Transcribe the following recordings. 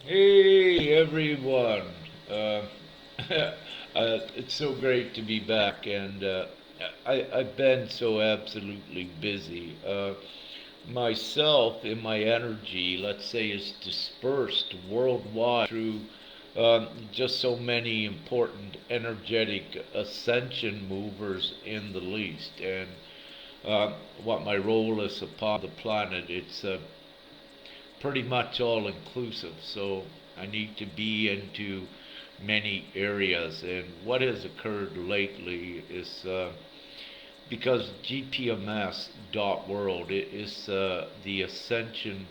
Hey everyone! Uh, it's so great to be back, and I've been so absolutely busy. Myself and my energy, let's say, is dispersed worldwide through just so many important energetic ascension movers in the least. And what my role is upon the planet, it's pretty much all inclusive. So I need to be into many areas. And what has occurred lately is because gpms.world is the Ascension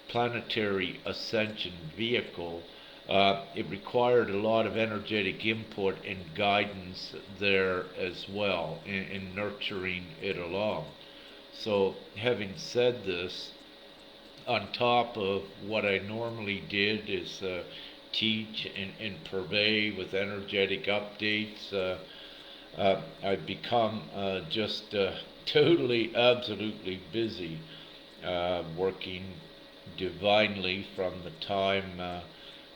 Planetary Ascension vehicle. It required a lot of energetic input and guidance there as well in nurturing it along. So, having said this, on top of what I normally did is teach and purvey with energetic updates. I've become just totally, absolutely busy working divinely from the time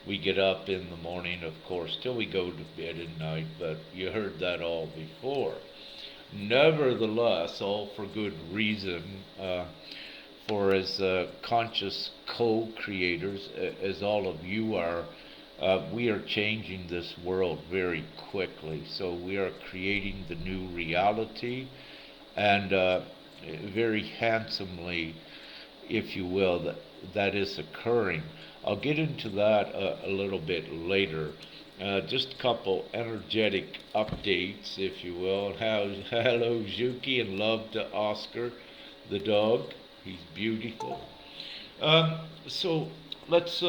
we get up in the morning, of course, till we go to bed at night, but you heard that all before. Nevertheless, all for good reason. For as conscious co-creators, as all of you are, we are changing this world very quickly. So we are creating the new reality, and very handsomely, if you will, that is occurring. I'll get into that a little bit later. Just a couple energetic updates, if you will. Hello, Zuki, and love to Oscar, the dog. He's beautiful. So let's.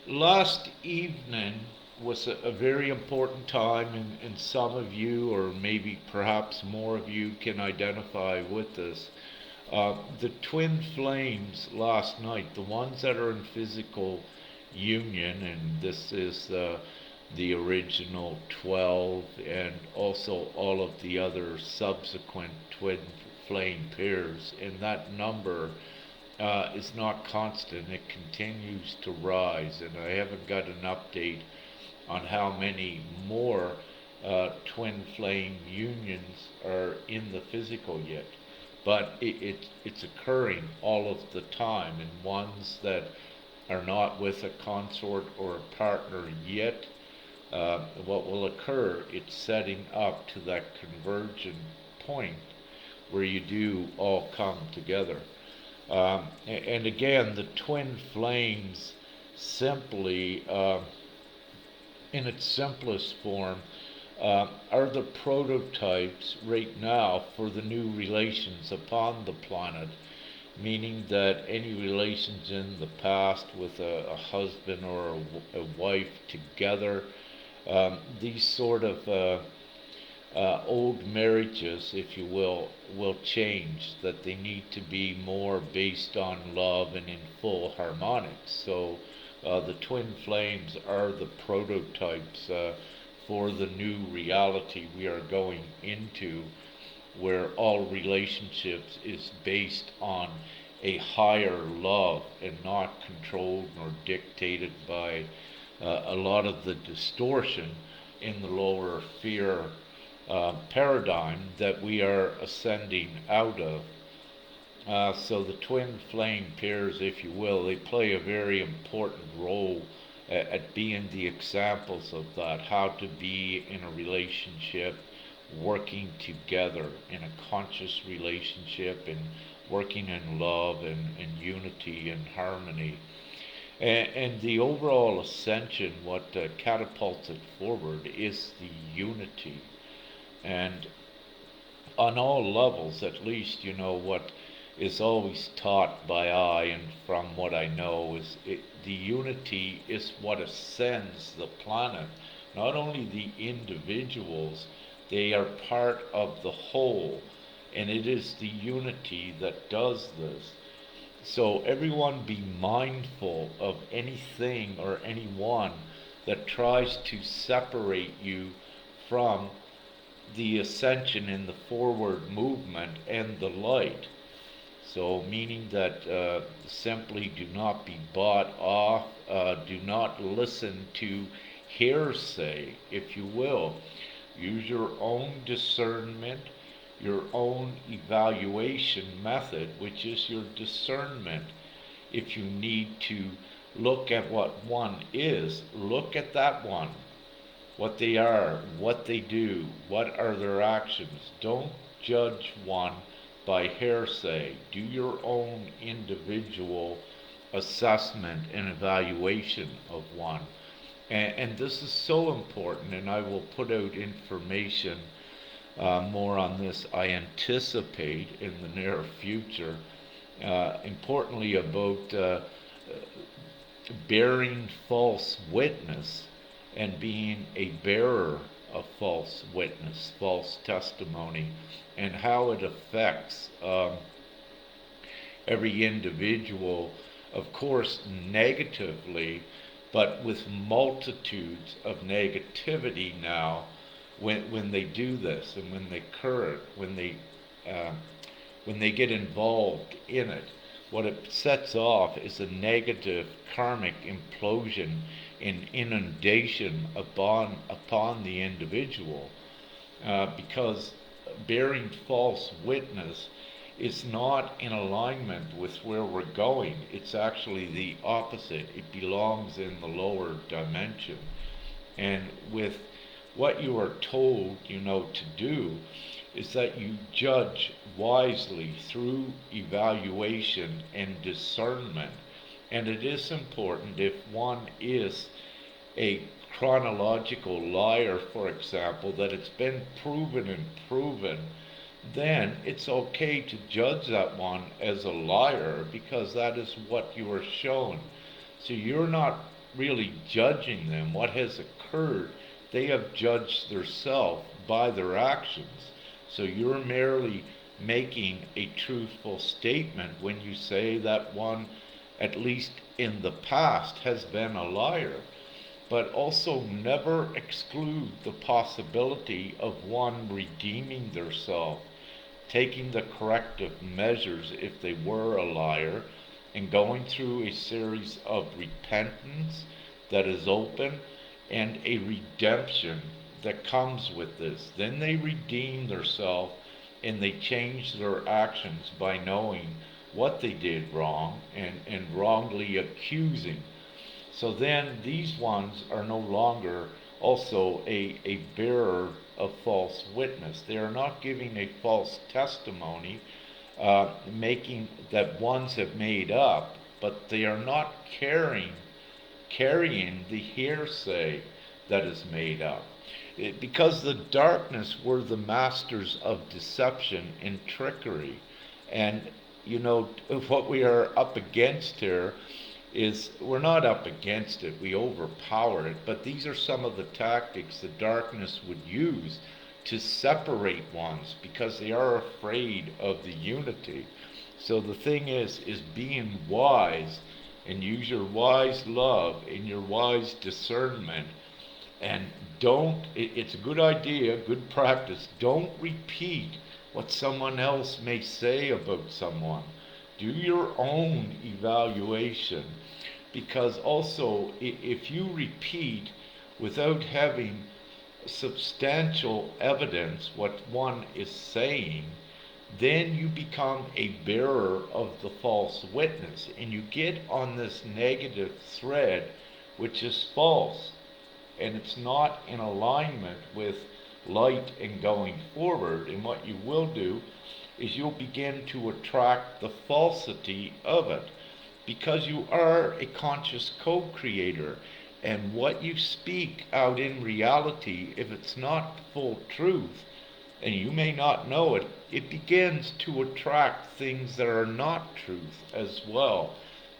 Last evening was a very important time, and some of you, or maybe perhaps more of you, can identify with this. The twin flames last night, the ones that are in physical union, and this is the original 12, and also all of the other subsequent twin flame pairs, and that number is not constant. It continues to rise, and I haven't got an update on how many more twin flame unions are in the physical yet. But it's occurring all of the time, and ones that are not with a consort or a partner yet, what will occur, it's setting up to that convergent point where you do all come together. And again, the twin flames simply, in its simplest form, are the prototypes right now for the new relations upon the planet, meaning that any relations in the past with a husband or a wife together, these sort of old marriages, if you will change, that they need to be more based on love and in full harmonics. So the twin flames are the prototypes for the new reality we are going into, where all relationships is based on a higher love and not controlled nor dictated by a lot of the distortion in the lower fear paradigm that we are ascending out of. So the twin flame pairs, if you will, they play a very important role at being the examples of that, how to be in a relationship, working together in a conscious relationship, and working in love and unity and harmony. And the overall ascension, what catapults it forward, is the unity. And on all levels, at least, what is always taught by I and from what I know is the unity is what ascends the planet. Not only the individuals, they are part of the whole, and it is the unity that does this. So everyone be mindful of anything or anyone that tries to separate you from the ascension in the forward movement and the light. So, meaning that simply do not be bought off, do Do not listen to hearsay, if you will. Use your own discernment, your own evaluation method, which is your discernment. If you need to look at what one is, look at that one, what they are, what they do, what are their actions. Don't judge one by hearsay. Do your own individual assessment and evaluation of one. And this is so important, and I will put out information more on this, I anticipate, in the near future. Importantly, about bearing false witness and being a bearer of false witness, false testimony, and how it affects every individual, of course, negatively, but with multitudes of negativity now when they do this, and when they get involved in it. What it sets off is a negative karmic implosion and inundation upon the individual, because bearing false witness is not in alignment with where we're going. It's actually the opposite. It belongs in the lower dimension. And with what you are told, to do, is that you judge wisely through evaluation and discernment. And it is important, if one is a chronological liar, for example, that it's been proven, then it's okay to judge that one as a liar, because that is what you are shown. So you're not really judging them. What has occurred, they have judged themselves by their actions. So you're merely making a truthful statement when you say that one, at least in the past, has been a liar. But also never exclude the possibility of one redeeming themselves, taking the corrective measures if they were a liar, and going through a series of repentance that is open and a redemption that comes with this. Then they redeem themselves and they change their actions by knowing what they did wrong and wrongly accusing. So then these ones are no longer also a bearer of false witness. They are not giving a false testimony, making that ones have made up, but they are not carrying the hearsay that is made up. Because the darkness were the masters of deception and trickery. And, what we are up against here is, we're not up against it, we overpower it, but these are some of the tactics the darkness would use to separate ones, because they are afraid of the unity. So the thing is being wise, and use your wise love and your wise discernment. And it's a good idea, good practice, don't repeat what someone else may say about someone. Do your own evaluation, because also if you repeat without having substantial evidence what one is saying, then you become a bearer of the false witness, and you get on this negative thread which is false, and it's not in alignment with light and going forward. And what you will do is you'll begin to attract the falsity of it, because you are a conscious co-creator, and what you speak out in reality, if it's not full truth, and you may not know it, it begins to attract things that are not truth as well.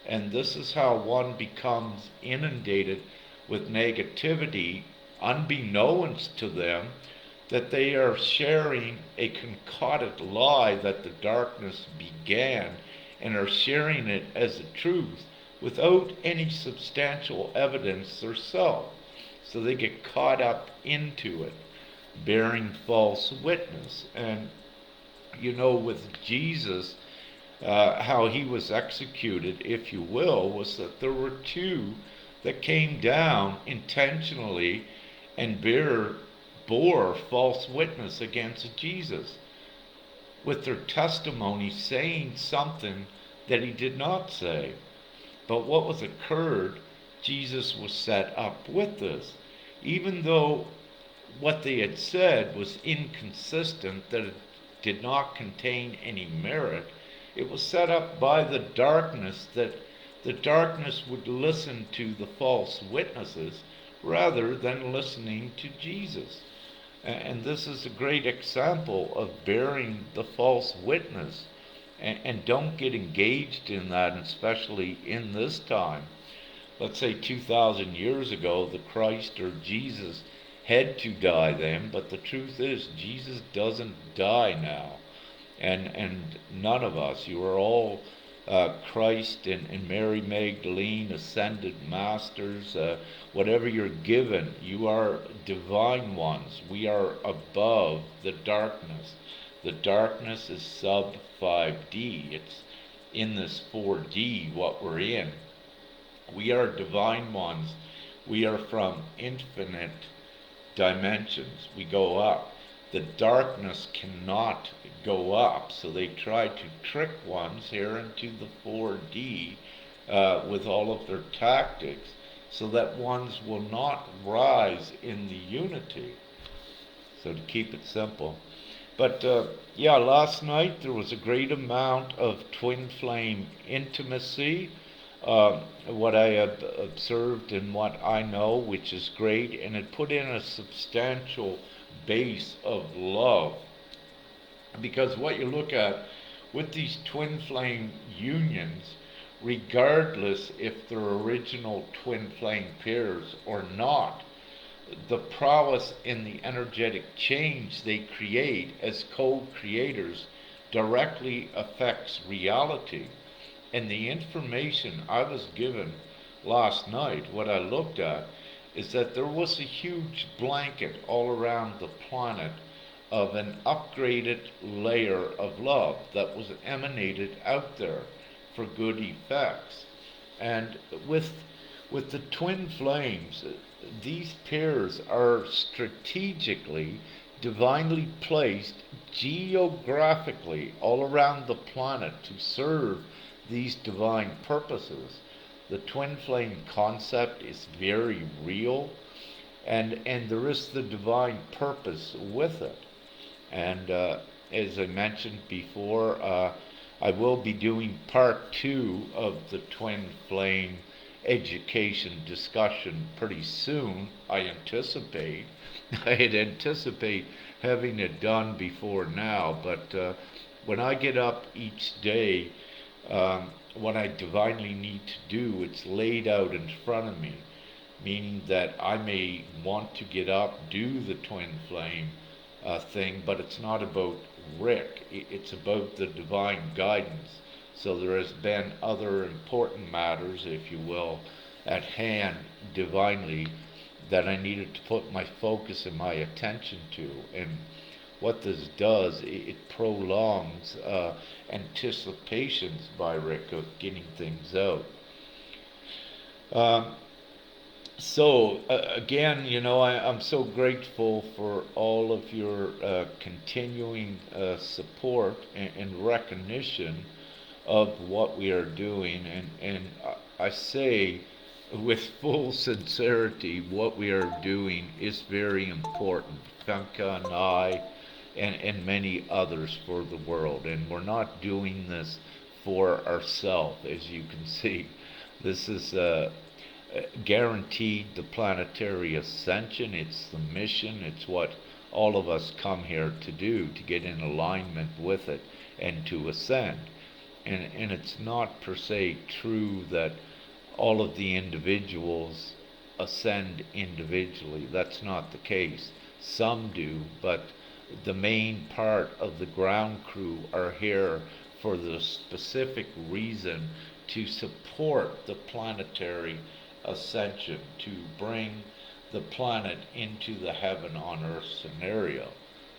And this is how one becomes inundated with negativity, unbeknownst to them, that they are sharing a concocted lie that the darkness began, and are sharing it as a truth without any substantial evidence themselves. So they get caught up into it, bearing false witness. And with Jesus, how he was executed, if you will, was that there were two that came down intentionally and bore false witness against Jesus with their testimony saying something that he did not say. But what was occurred, Jesus was set up with this. Even though what they had said was inconsistent, that it did not contain any merit, it was set up by the darkness that the darkness would listen to the false witnesses rather than listening to Jesus. And this is a great example of bearing the false witness. And don't get engaged in that, especially in this time. Let's say 2,000 years ago, the Christ or Jesus had to die then, but the truth is, Jesus doesn't die now. And none of us, you are all Christ and Mary Magdalene, ascended masters, whatever you're given, you are divine ones. We are above the darkness. The darkness is sub 5D. It's in this 4D what we're in. We are divine ones. We are from infinite dimensions. We go up. The darkness cannot go up, so they try to trick ones here into the 4D with all of their tactics, so that ones will not rise in the unity. So to keep it simple. But last night there was a great amount of twin flame intimacy. What I have observed and what I know, which is great, and it put in a substantial base of love. Because what you look at with these twin flame unions, regardless if they're original twin flame pairs or not, the prowess in the energetic change they create as co-creators directly affects reality. And the information I was given last night, what I looked at, is that there was a huge blanket all around the planet of an upgraded layer of love that was emanated out there for good effects. And with the twin flames, these pairs are strategically, divinely placed geographically all around the planet to serve these divine purposes. The twin flame concept is very real, and there is the divine purpose with it. And as I mentioned before, I will be doing part 2 of the twin flame education discussion pretty soon. I had anticipate having it done before now, but when I get up each day, what I divinely need to do, it's laid out in front of me, meaning that I may want to get up, do the twin flame thing, but it's not about Rick, it's about the divine guidance. So there has been other important matters, if you will, at hand divinely that I needed to put my focus and my attention to. And what this does, it prolongs anticipations by Rick of getting things out. Again, I'm so grateful for all of your continuing support and recognition of what we are doing. And I say with full sincerity, what we are doing is very important. Femke and I and many others for the world. And we're not doing this for ourselves, as you can see. This is guaranteed the planetary ascension. It's the mission. It's what all of us come here to do, to get in alignment with it and to ascend. And it's not per se true that all of the individuals ascend individually. That's not the case. Some do, but the main part of the ground crew are here for the specific reason to support the planetary ascension, to bring the planet into the heaven on earth scenario.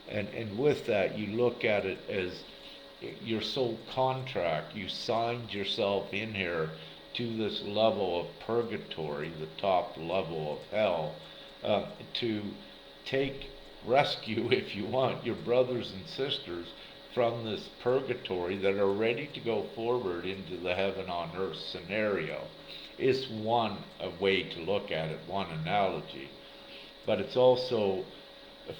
And with that, you look at it as your soul contract. You signed yourself in here to this level of purgatory, the top level of hell, to take rescue, if you want, your brothers and sisters from this purgatory that are ready to go forward into the heaven on earth scenario. Is one a way to look at it, one analogy. But it's also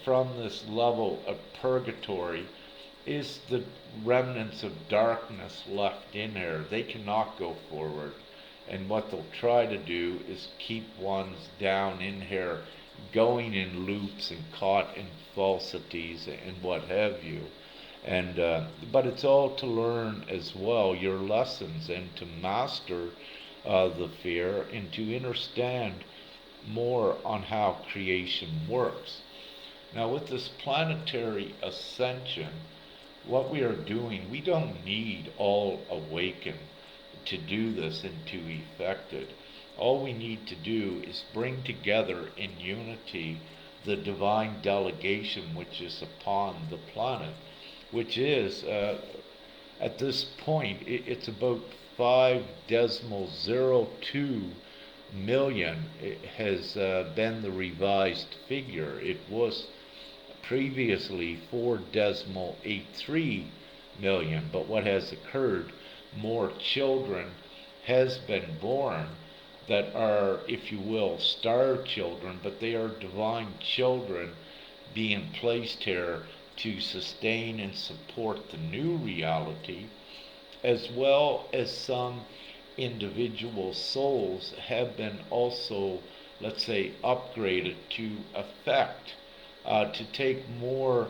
from this level of purgatory is the remnants of darkness left in there. They cannot go forward. And what they'll try to do is keep ones down in here, going in loops and caught in falsities and what have you. And but it's all to learn as well your lessons and to master the fear and to understand more on how creation works. Now, with this planetary ascension, what we are doing, we don't need all awakened to do this and to effect it. All we need to do is bring together in unity the divine delegation which is upon the planet, which is, at this point, it's about 5.02 million. It has been the revised figure. It was previously 4.83 million, but what has occurred, more children has been born that are, if you will, star children, but they are divine children being placed here to sustain and support the new reality, as well as some individual souls have been also, let's say, upgraded to affect, to take more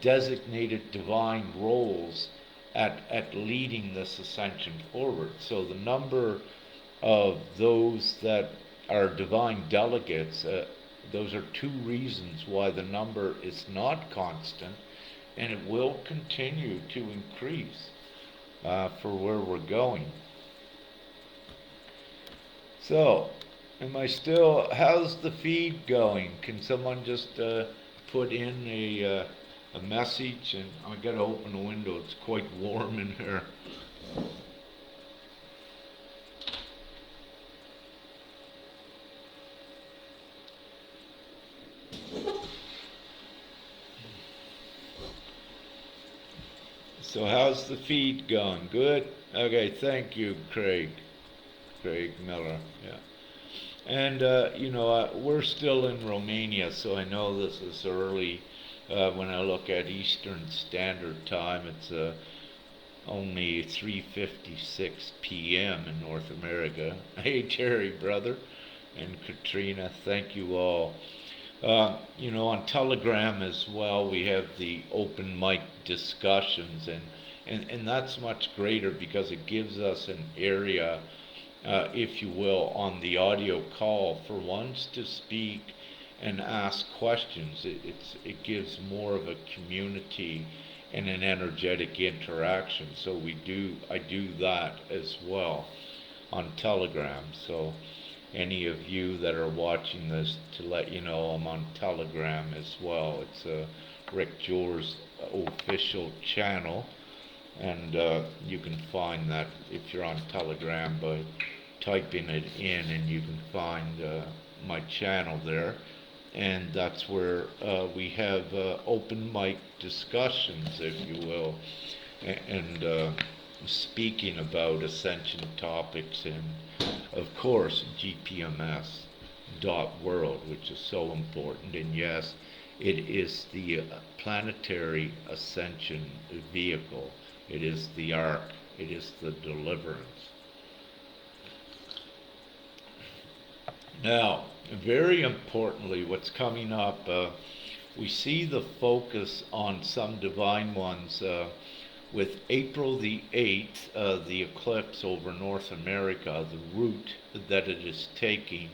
designated divine roles at leading this ascension forward. So the number of those that are divine delegates, those are two reasons why the number is not constant, and it will continue to increase for where we're going. So, how's the feed going? Can someone just put in a message? And I gotta open the window, it's quite warm in here. So how's the feed going? Good? Okay, thank you, Craig Miller, yeah. And, we're still in Romania, so I know this is early. When I look at Eastern Standard Time, it's only 3:56 p.m. in North America. Hey, Terry, brother, and Katrina, thank you all. On Telegram as well, we have the open mic discussions, and that's much greater because it gives us an area, if you will, on the audio call for ones to speak and ask questions. It gives more of a community and an energetic interaction. So I do that as well on Telegram. So any of you that are watching this, to let you know I'm on Telegram as well. It's Rick Jore's official channel, and you can find that if you're on Telegram by typing it in, and you can find my channel there. And that's where we have open mic discussions, if you will, and speaking about ascension topics, and of course gpms.world, which is so important. And yes, it is the planetary ascension vehicle. It is the ark. It is the deliverance. Now, very importantly, what's coming up, we see the focus on some divine ones with April the 8th, the eclipse over North America, the route that it is taking,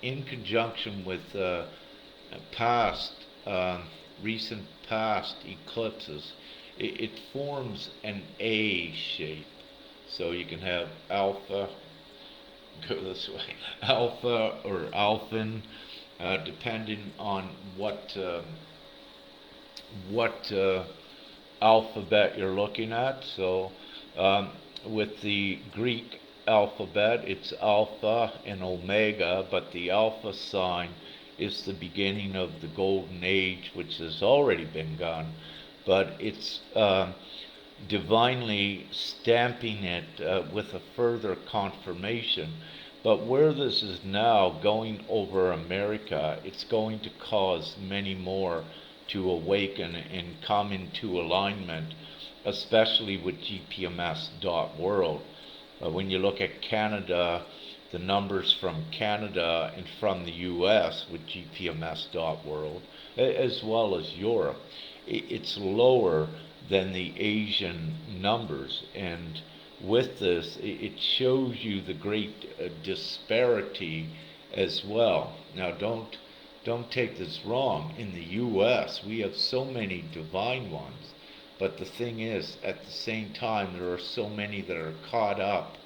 in conjunction with recent past eclipses. It forms an A shape. So you can have alpha, go this way, alpha or alphin, depending on what alphabet you're looking at. So with the Greek alphabet, it's Alpha and Omega, but the Alpha sign is the beginning of the Golden Age, which has already been gone, but it's divinely stamping it with a further confirmation. But where this is now going over America, it's going to cause many more to awaken and come into alignment, especially with gpms.world. When you look at Canada, the numbers from Canada and from the US with gpms.world, as well as Europe, it's lower than the Asian numbers. And with this, it shows you the great disparity as well. Now, don't take this wrong. In the U.S., we have so many divine ones, but the thing is, at the same time, there are so many that are caught up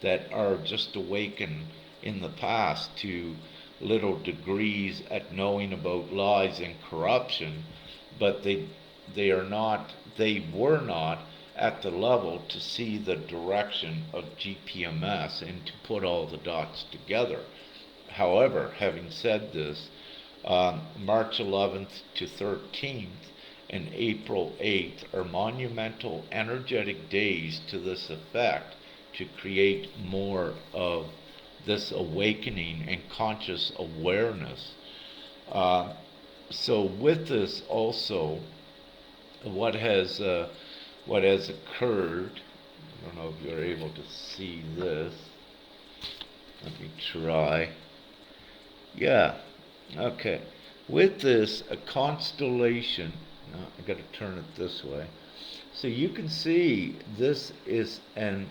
that are just awakened in the past to little degrees at knowing about lies and corruption, but they were not at the level to see the direction of GPMS and to put all the dots together. However, having said this, March 11th to 13th and April 8th are monumental energetic days to this effect, to create more of this awakening and conscious awareness. So with this also, what has occurred, I don't know if you're able to see this. Let me try. Yeah, okay. With this, a constellation, no, I got to turn it this way. So you can see this is an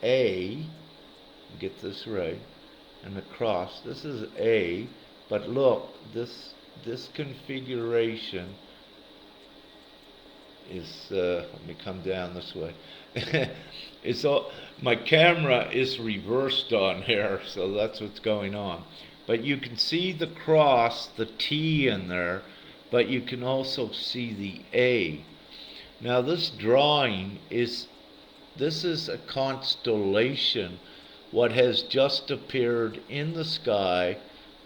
A, get this right, and the cross. This is A, but look, this configuration is, let me come down this way. It's all, my camera is reversed on here, so that's what's going on. But you can see the cross, the T in there, but you can also see the A. Now this drawing is, this is a constellation, what has just appeared in the sky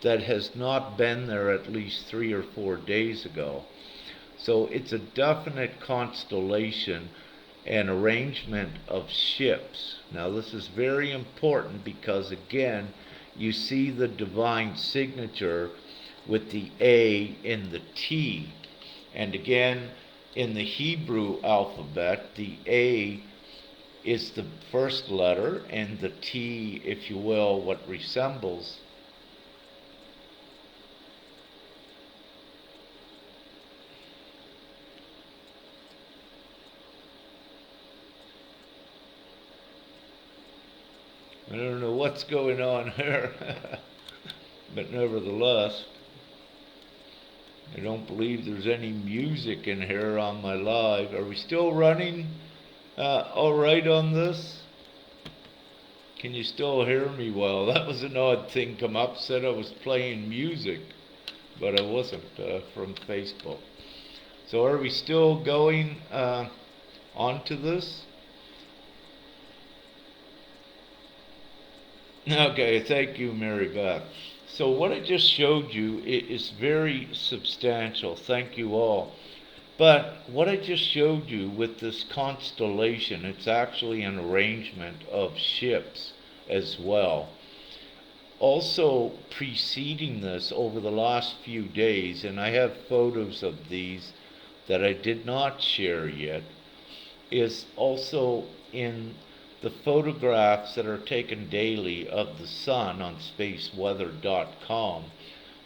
that has not been there at least 3 or 4 days ago. So it's a definite constellation and arrangement of ships. Now this is very important because again, you see the divine signature with the A in the T. And again, in the Hebrew alphabet, the A is the first letter and the T, if you will, what resembles I don't know what's going on here, but nevertheless, I don't believe there's any music in here on my live. Are we still running all right on this? Can you still hear me well? That was an odd thing come up, said I was playing music, but I wasn't from Facebook. So are we still going onto this? Okay, thank you, Mary Beth. So what I just showed you is very substantial. Thank you all. But what I just showed you with this constellation, it's actually an arrangement of ships as well. Also preceding this over the last few days, and I have photos of these that I did not share yet, is also in the photographs that are taken daily of the sun on spaceweather.com.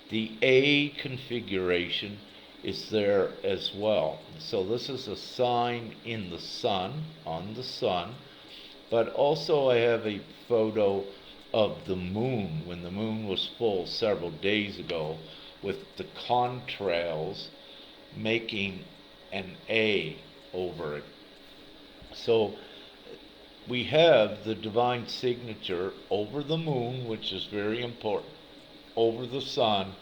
The A configuration is there as well. So this is a sign in the sun, on the sun, but also I have a photo of the moon when the moon was full several days ago with the contrails making an A over it. So we have the divine signature over the moon, which is very important, over the sun,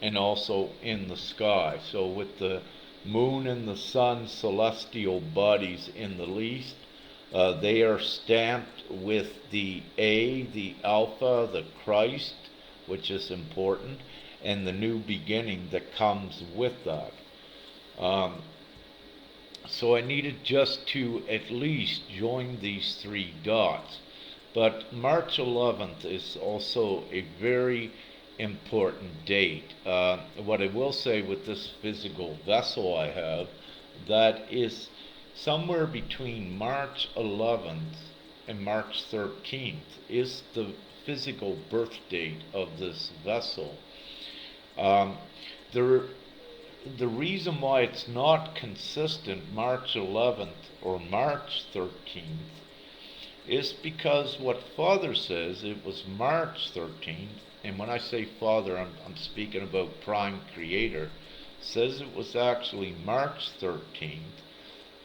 and also in the sky. So with the moon and the sun celestial bodies in the east, They are stamped with the A, the Alpha, the Christ, which is important, and the new beginning that comes with that. Um, so I needed just to at least join these three dots. But March 11th is also a very important date. What I will say with this physical vessel I have, that is somewhere between March 11th and March 13th is the physical birth date of this vessel. Um, there the reason why it's not consistent March 11th or March 13th is because what Father says it was March 13th, and when I say Father, I'm speaking about Prime Creator, says it was actually March 13th,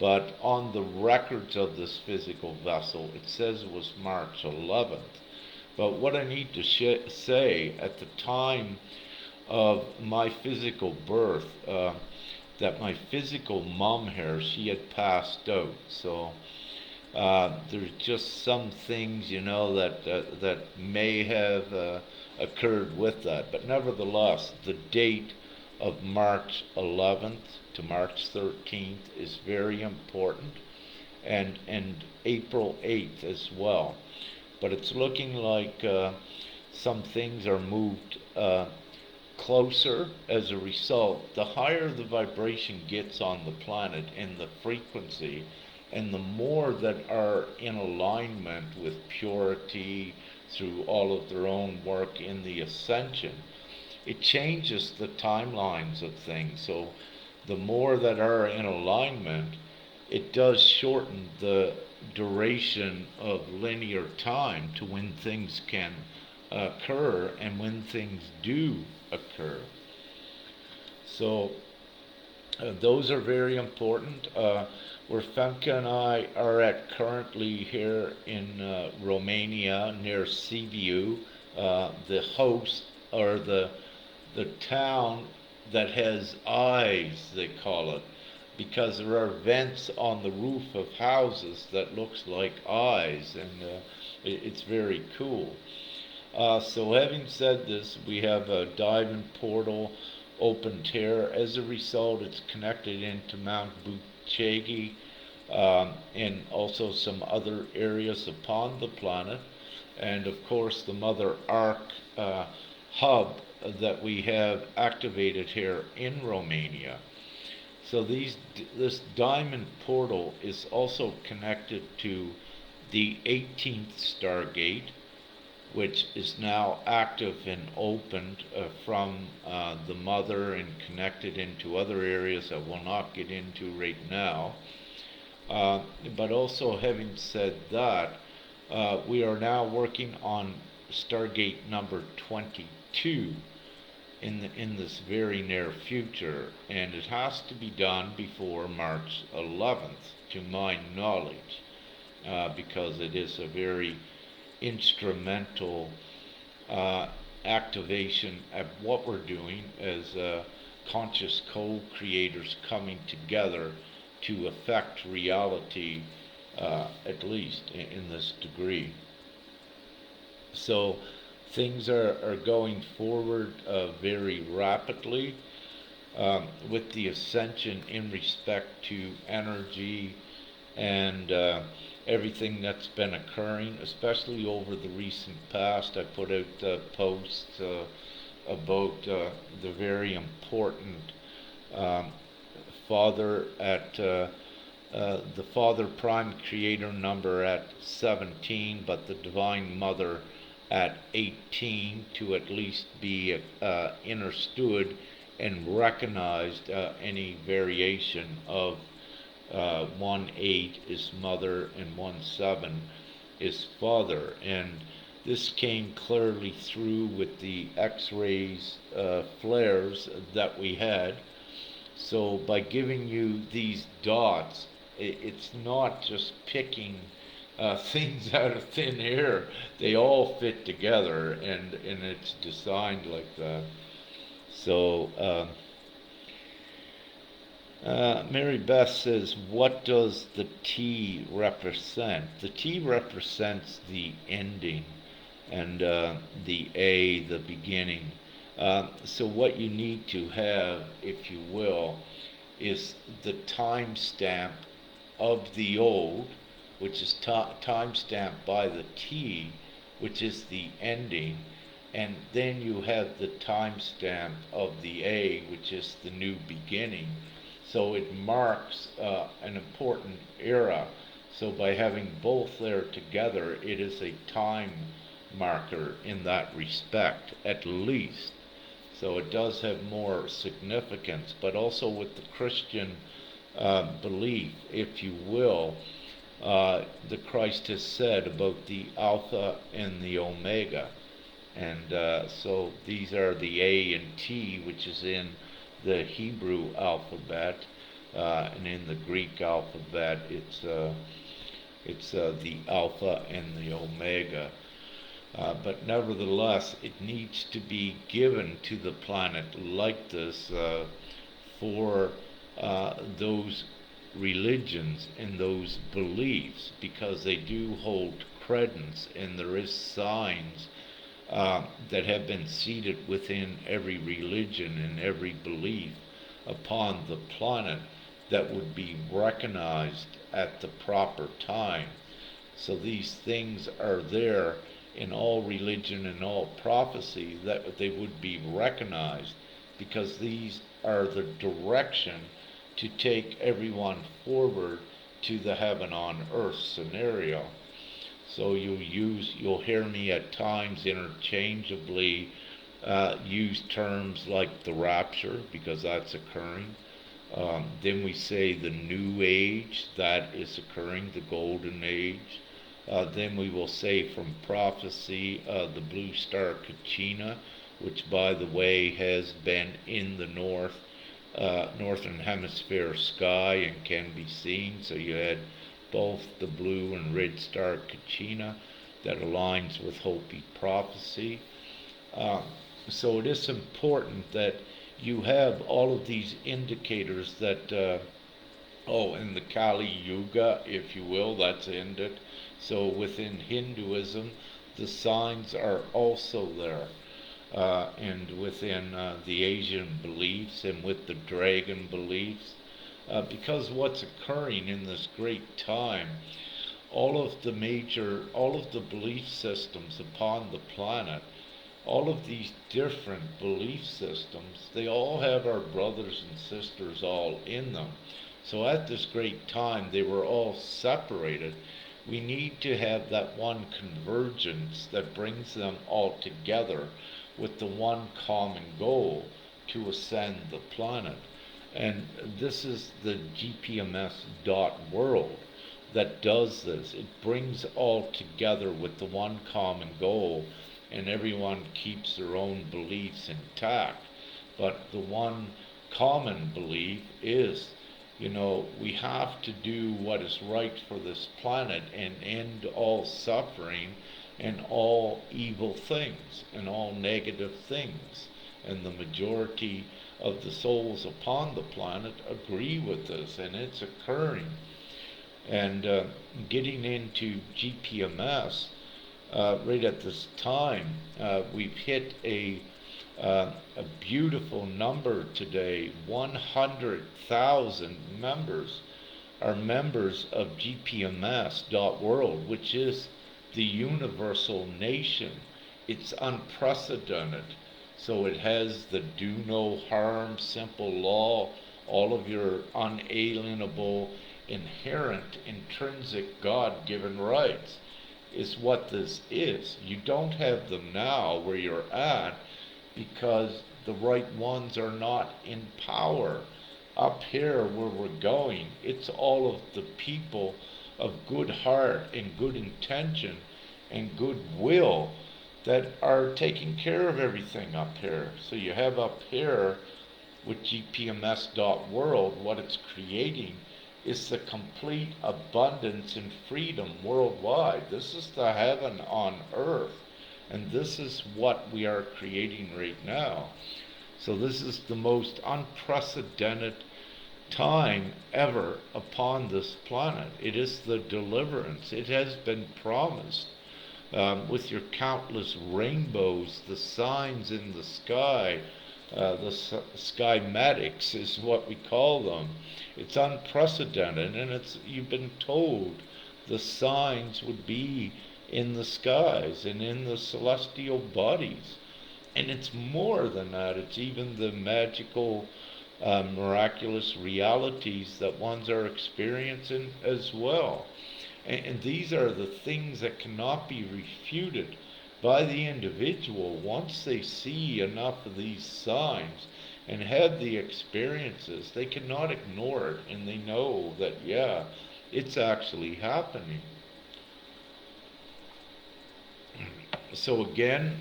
but on the records of this physical vessel, it says it was March 11th. But what I need to say at the time of my physical birth, that my physical mom here, she had passed out. So there's just some things, that may have occurred with that. But nevertheless, the date of March 11th to March 13th is very important, and April 8th as well. But it's looking like some things are moved closer as a result. The higher the vibration gets on the planet and the frequency, and the more that are in alignment with purity through all of their own work in the ascension, it changes the timelines of things. So the more that are in alignment, it does shorten the duration of linear time to when things can occur and when things do occur. So those are very important. Where Femke and I are at currently here in Romania near Sibiu, the host or the town that has eyes, they call it, because there are vents on the roof of houses that looks like eyes, and it's very cool. So having said this, we have a diamond portal opened here. As a result, it's connected into Mount Buchegi, and also some other areas upon the planet, and of course the Mother Ark hub that we have activated here in Romania. So this diamond portal is also connected to the 18th Stargate, which is now active and opened from the Mother and connected into other areas I will not get into right now. But also, having said that, we are now working on Stargate number 22 in this very near future, and it has to be done before March 11th, to my knowledge, because it is a very instrumental activation of what we're doing as conscious co-creators coming together to affect reality, at least in this degree. So things are going forward very rapidly with the ascension in respect to energy and everything that's been occurring, especially over the recent past. I put out posts about the very important Father at the Father Prime Creator number at 17, but the Divine Mother at 18, to at least be understood and recognized any variation of 1-8 is Mother and 1-7 is Father. And this came clearly through with the X-rays flares that we had. So by giving you these dots, it's not just picking things out of thin air. They all fit together, and it's designed like that. So Mary Beth says, what does the T represent? The T represents the ending, and the A, the beginning. So what you need to have, if you will, is the timestamp of the old, which is timestamped by the T, which is the ending, and then you have the timestamp of the A, which is the new beginning. So it marks an important era. So by having both there together, it is a time marker in that respect, at least. So it does have more significance, but also with the Christian belief, if you will, that Christ has said about the Alpha and the Omega. And so these are the A and T, which is in the Hebrew alphabet, and in the Greek alphabet, it's the Alpha and the Omega. But nevertheless, it needs to be given to the planet like this for those religions and those beliefs, because they do hold credence, and there is signs that have been seated within every religion and every belief upon the planet that would be recognized at the proper time. So these things are there in all religion and all prophecy, that they would be recognized, because these are the direction to take everyone forward to the heaven on earth scenario. So you'll hear me at times interchangeably use terms like the rapture, because that's occurring. Then we say the new age, that is occurring, the golden age. Then we will say from prophecy the blue star Kachina, which by the way has been in the northern hemisphere sky and can be seen. So you had both the blue and red star Kachina that aligns with Hopi prophecy. So it is important that you have all of these indicators that, in the Kali Yuga, if you will, that's ended. So within Hinduism, the signs are also there. And within the Asian beliefs and with the dragon beliefs, because what's occurring in this great time, all of the belief systems upon the planet, all of these different belief systems, they all have our brothers and sisters all in them. So at this great time, they were all separated. We need to have that one convergence that brings them all together with the one common goal to ascend the planet. And this is the gpms world that does this. It brings all together with the one common goal, and everyone keeps their own beliefs intact. But the one common belief is, we have to do what is right for this planet and end all suffering and all evil things and all negative things. And the majority of the souls upon the planet agree with this, and it's occurring. And getting into GPMS, right at this time, we've hit a beautiful number today. 100,000 members are members of gpms.world, which is the universal nation. It's unprecedented. So it has the do no harm, simple law, all of your unalienable, inherent, intrinsic God-given rights is what this is. You don't have them now where you're at because the right ones are not in power. Up here where we're going, it's all of the people of good heart and good intention and goodwill that are taking care of everything up here. So you have up here with gpms.world, what it's creating is the complete abundance and freedom worldwide. This is the heaven on earth, and this is what we are creating right now. So this is the most unprecedented time ever upon this planet. It is the deliverance. It has been promised with your countless rainbows, the signs in the sky, the skymatics is what we call them. It's unprecedented, and you've been told the signs would be in the skies and in the celestial bodies. And it's more than that. It's even the magical, miraculous realities that ones are experiencing as well. And these are the things that cannot be refuted by the individual once they see enough of these signs and have the experiences. They cannot ignore it, and they know that, yeah, it's actually happening. So again,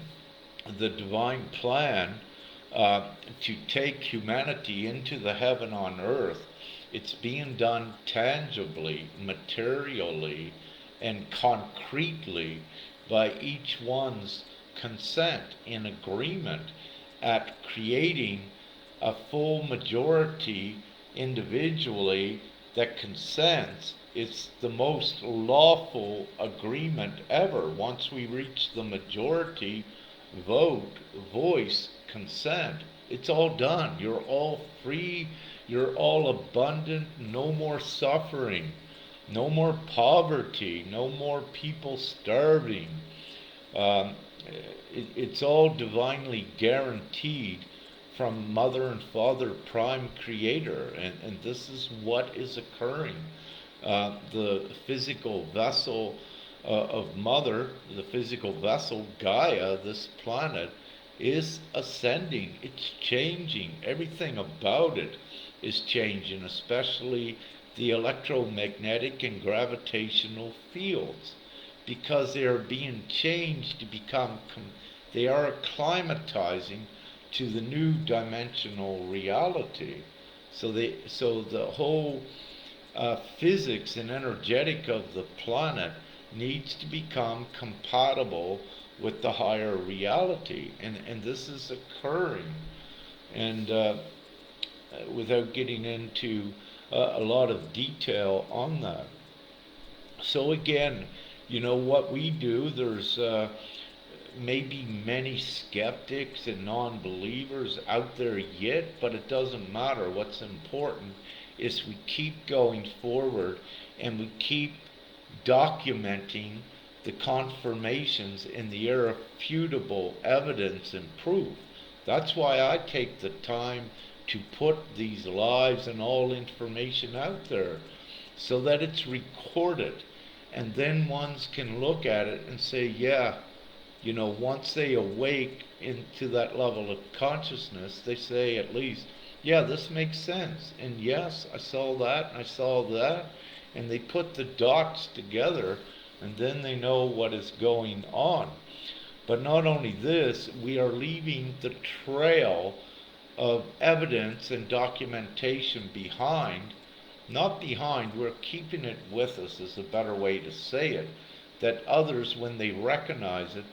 the divine plan to take humanity into the heaven on earth, it's being done tangibly, materially, and concretely by each one's consent in agreement at creating a full majority individually that consents. It's the most lawful agreement ever. Once we reach the majority vote, voice, consent, it's all done. You're all free. You're all abundant. No more suffering. No more poverty. No more people starving. Um, it's all divinely guaranteed from Mother and Father Prime Creator, and this is what is occurring. The physical vessel of Mother, the physical vessel Gaia, this planet, is ascending. It's changing. Everything about it is changing, especially the electromagnetic and gravitational fields, because they are being changed to become, they are acclimatizing to the new dimensional reality. So the whole physics and energetic of the planet needs to become compatible with the higher reality, and this is occurring. And without getting into a lot of detail on that. So again, what we do, there's maybe many skeptics and non-believers out there yet, but it doesn't matter. What's important is we keep going forward and we keep documenting the confirmations in the irrefutable evidence and proof. That's why I take the time to put these lives and all information out there, so that it's recorded, and then ones can look at it and say, yeah, once they awake into that level of consciousness, they say at least, yeah, this makes sense, and yes, I saw that, and I saw that, and they put the dots together, and then they know what is going on. But not only this, we are leaving the trail of evidence and documentation behind. Not behind, we're keeping it with us is a better way to say it, that others, when they recognize it,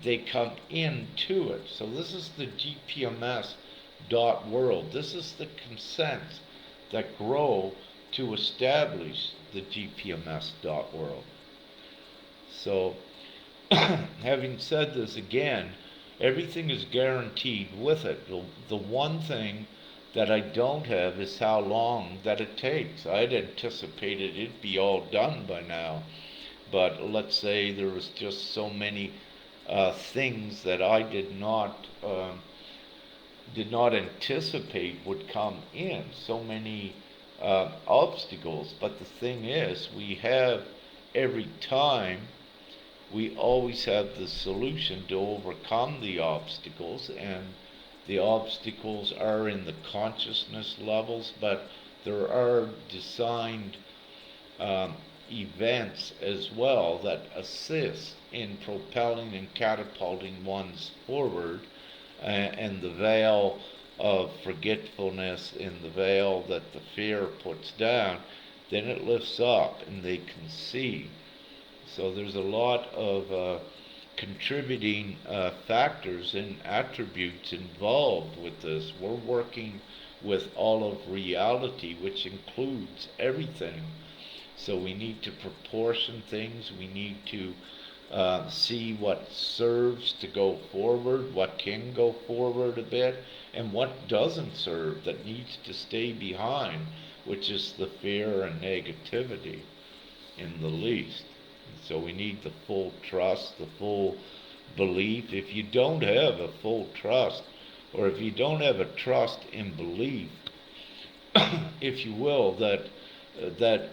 they come into it. So this is the gpms world. This is the consents that grow to establish the gpms world. So having said this, again, everything is guaranteed with it. The one thing that I don't have is how long that it takes. I'd anticipated it'd be all done by now, but let's say there was just so many things that I did not anticipate would come in. So many obstacles. But the thing is, we have every time. We always have the solution to overcome the obstacles, and the obstacles are in the consciousness levels, but there are designed events as well that assist in propelling and catapulting ones forward, and the veil of forgetfulness in the veil that the fear puts down, then it lifts up and they can see. So there's a lot of contributing factors and attributes involved with this. We're working with all of reality, which includes everything. So we need to proportion things. We need to see what serves to go forward, what can go forward a bit, and what doesn't serve, that needs to stay behind, which is the fear and negativity in the least. So we need the full trust, the full belief. If you don't have a full trust, or if you don't have a trust in belief, if you will, that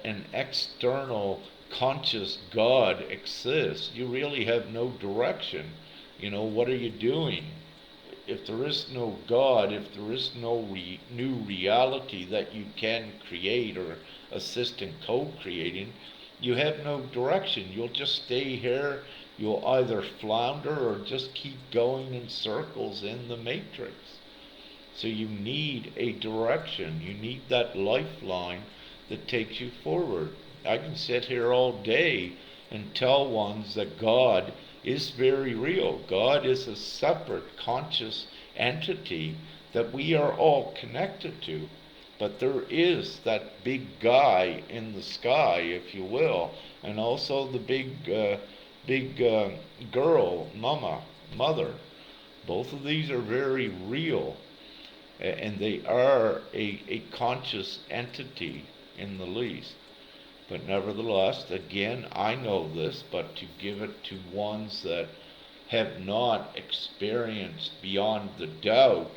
an external conscious God exists, you really have no direction. What are you doing? If there is no God, if there is no new reality that you can create or assist in co-creating, you have no direction. You'll just stay here. You'll either flounder or just keep going in circles in the matrix. So you need a direction. You need that lifeline that takes you forward. I can sit here all day and tell ones that God is very real. God is a separate conscious entity that we are all connected to. But there is that big guy in the sky, if you will, and also the big girl, mother. Both of these are very real, and they are a conscious entity in the least. But nevertheless, again, I know this, but to give it to ones that have not experienced beyond the doubt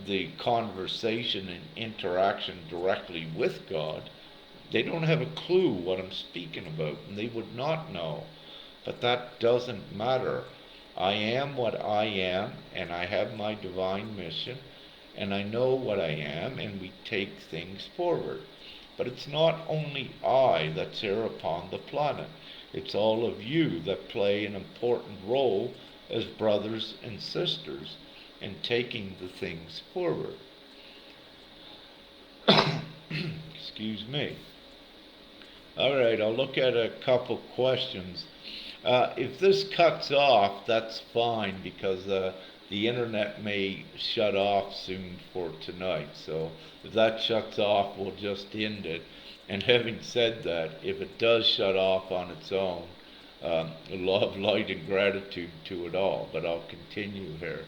the conversation and interaction directly with God, they don't have a clue what I'm speaking about, and they would not know. But that doesn't matter. I am what I am, and I have my divine mission, and I know what I am, and we take things forward. But it's not only I that's here upon the planet. It's all of you that play an important role as brothers and sisters in taking the things forward. Excuse me. All right, I'll look at a couple questions. If this cuts off, that's fine, because the internet may shut off soon for tonight. So if that shuts off, we'll just end it. And having said that, if it does shut off on its own, love, light, and gratitude to it all. But I'll continue here.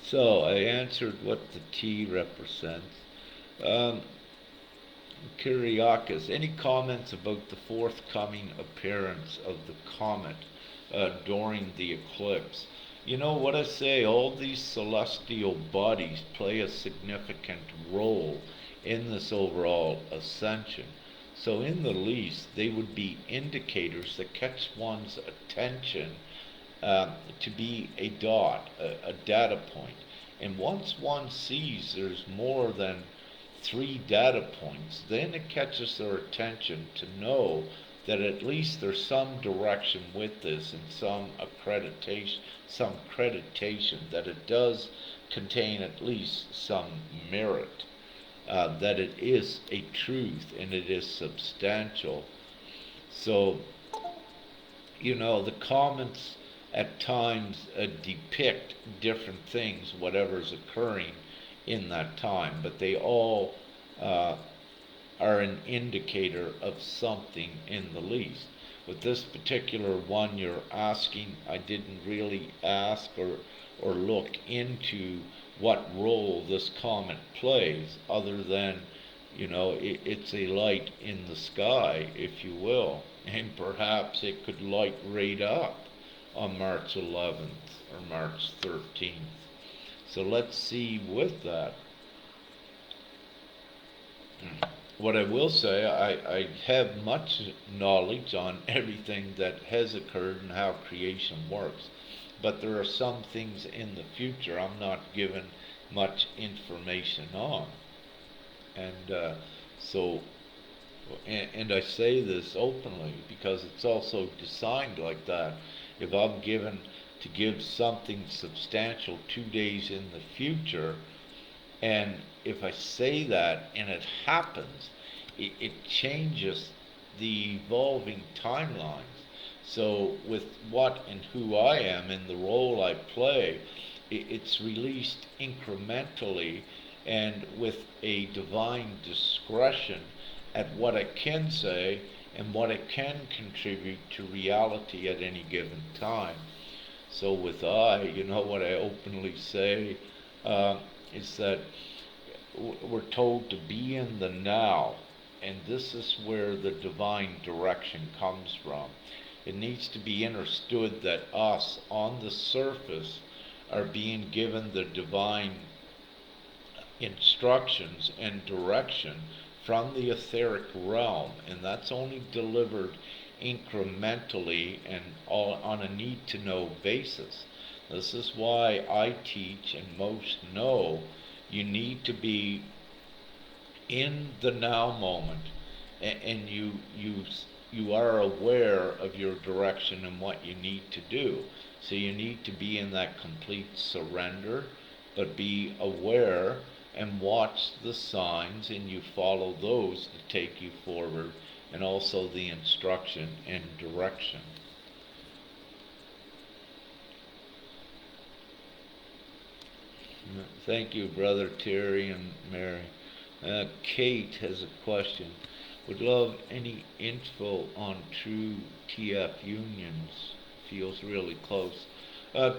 So I answered what the T represents. Kyriakis, any comments about the forthcoming appearance of the comet during the eclipse? You know what I say, all these celestial bodies play a significant role in this overall ascension. So in the least, they would be indicators that catch one's attention to be a dot, a data point. And once one sees there's more than 3 data points, then it catches their attention to know that at least there's some direction with this and some accreditation, that it does contain at least some merit, that it is a truth and it is substantial. So, the comments at times depict different things, whatever's occurring in that time, but they all are an indicator of something in the least. With this particular one you're asking, I didn't really ask or look into what role this comet plays, other than, it's a light in the sky, if you will, and perhaps it could light right up on March 11th or March 13th. So let's see with that. What I will say, I have much knowledge on everything that has occurred and how creation works. But there are some things in the future I'm not given much information on. And and I say this openly because it's also designed like that. If I'm given to give something substantial 2 days in the future, and if I say that and it happens, it changes the evolving timelines. So, with what and who I am and the role I play, it's released incrementally and with a divine discretion at what it can say and what it can contribute to reality at any given time. So, with I, what I openly say is that we're told to be in the now, and this is where the divine direction comes from. It needs to be understood that us on the surface are being given the divine instructions and direction from the etheric realm, and that's only delivered incrementally and all on a need to know basis. This is why I teach, and most know, you need to be in the now moment, and you are aware of your direction and what you need to do. So you need to be in that complete surrender, but be aware and watch the signs, and you follow those to take you forward, and also the instruction and direction. Thank you, Brother Terry and Mary. Kate has a question. Would love any info on true TF unions. Feels really close.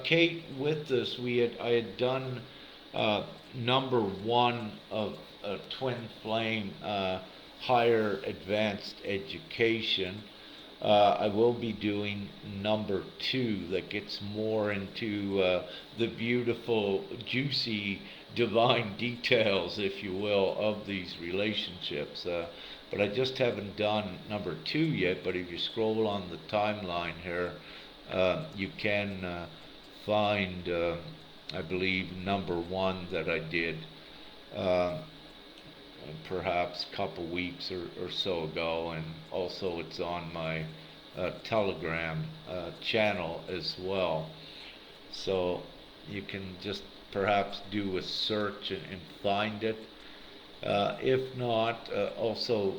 Kate, with this, I had done number one of Twin Flame Higher Advanced Education. I will be doing number two that gets more into the beautiful, juicy, divine details, if you will, of these relationships. But I just haven't done number two yet. But if you scroll on the timeline here, you can find, I believe, number one that I did perhaps a couple weeks or so ago, and also it's on my Telegram channel as well. So you can just perhaps do a search and find it. If not, also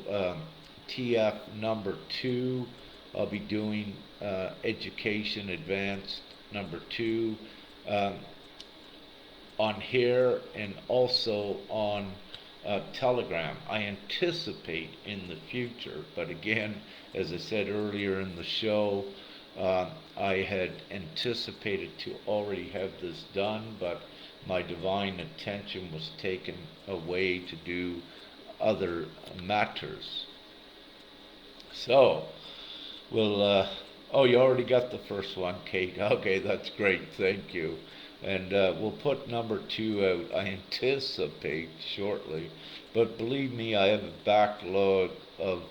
TF number two, I'll be doing Education Advanced number two on here, and also on Telegram. I anticipate in the future, but again, as I said earlier in the show, I had anticipated to already have this done, but my divine attention was taken away to do other matters. So, oh, you already got the first one, Kate. Okay, that's great. Thank you. And we'll put number two out, I anticipate, shortly. But believe me, I have a backlog of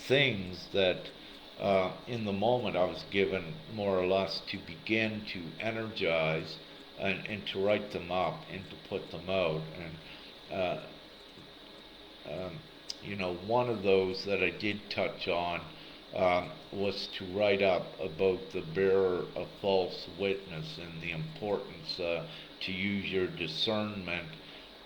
things that in the moment I was given more or less to begin to energize and to write them up and to put them out. And, one of those that I did touch on was to write up about the bearer of false witness and the importance to use your discernment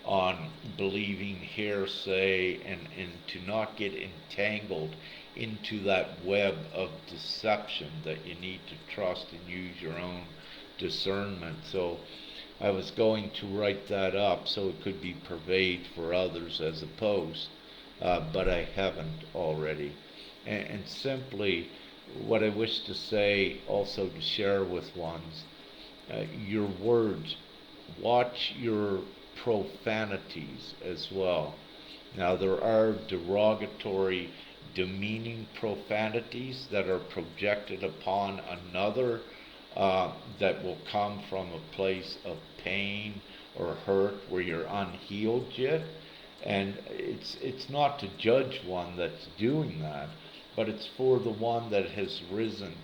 on believing hearsay, and to not get entangled into that web of deception, that you need to trust and use your own discernment. So I was going to write that up so it could be purveyed for others as a post, but I haven't already. And simply, what I wish to say, also to share with ones, your words, watch your profanities as well. Now, there are derogatory, demeaning profanities that are projected upon another, that will come from a place of pain or hurt where you're unhealed yet. And it's not to judge one that's doing that, but it's for the one that has risen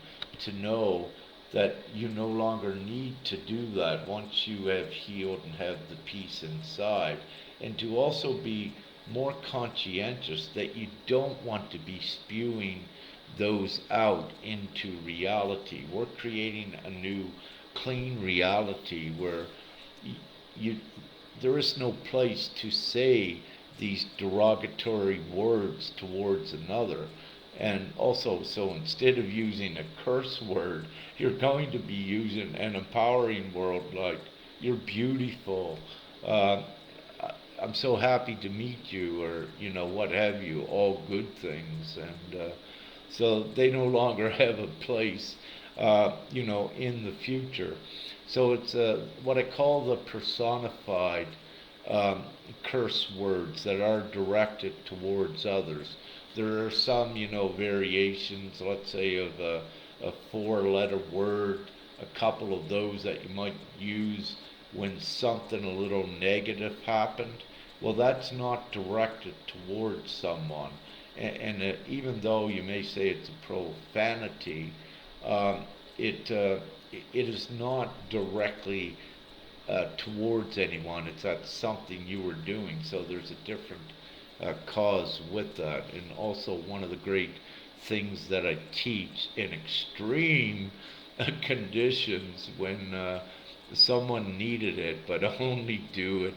to know that you no longer need to do that once you have healed and have the peace inside. And to also be more conscientious that you don't want to be spewing those out into reality. We're creating a new clean reality where there is no place to say these derogatory words towards another. And also, so instead of using a curse word, you're going to be using an empowering word like, you're beautiful, uh, I'm so happy to meet you, or, what have you, all good things. And so they no longer have a place, in the future. So it's what I call the personified um, curse words that are directed towards others. There are some, variations, let's say, of a four-letter word, a couple of those that you might use when something a little negative happened. Well, that's not directed towards someone. And even though you may say it's a profanity, um, it, uh, it is not directly towards anyone. It's that something you were doing. So there's a different cause with that. And also, one of the great things that I teach in extreme conditions when someone needed it, but only do it